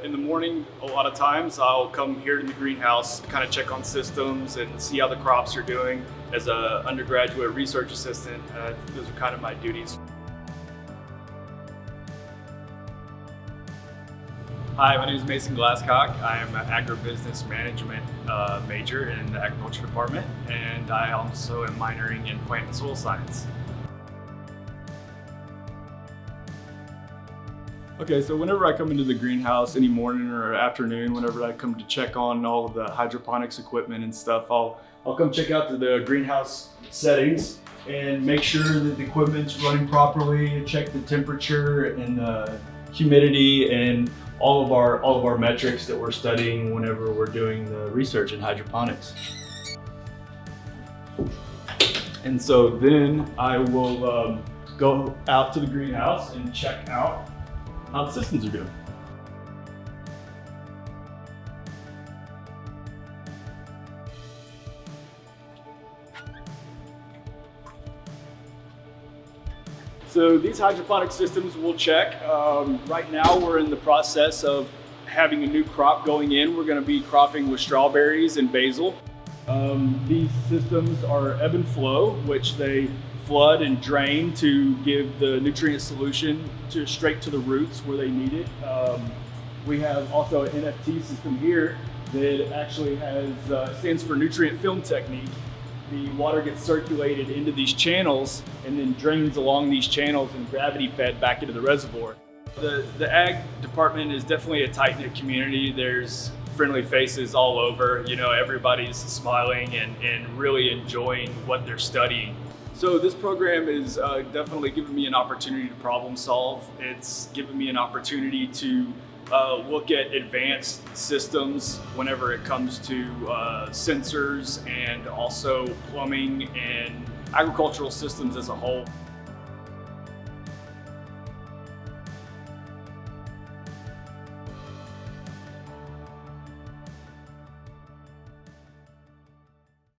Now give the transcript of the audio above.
In the morning, a lot of times I'll come here to the greenhouse, kind of check on systems and see how the crops are doing. As an undergraduate research assistant, those are kind of my duties. Hi, my name is Mason Glasscock. I am an agribusiness management major in the agriculture department, and I also am minoring in plant and soil science. Okay, so whenever I come into the greenhouse any morning or afternoon, whenever I come to check on all of the hydroponics equipment and stuff, I'll come check out the greenhouse settings and make sure that the equipment's running properly, check the temperature and the humidity and all of our metrics that we're studying whenever we're doing the research in hydroponics. And so then I will go out to the greenhouse and check out how the systems are doing. So these hydroponic systems we'll check. Right now we're in the process of having a new crop going in. We're going to be cropping with strawberries and basil. These systems are ebb and flow, which they flood and drain to give the nutrient solution straight to the roots where they need it. We have also an NFT system here that actually stands for nutrient film technique. The water gets circulated into these channels and then drains along these channels and gravity fed back into the reservoir. The ag department is definitely a tight-knit community. There's friendly faces all over. You know, everybody's smiling and really enjoying what they're studying. So this program is definitely giving me an opportunity to problem solve. It's given me an opportunity to look at advanced systems whenever it comes to sensors and also plumbing and agricultural systems as a whole.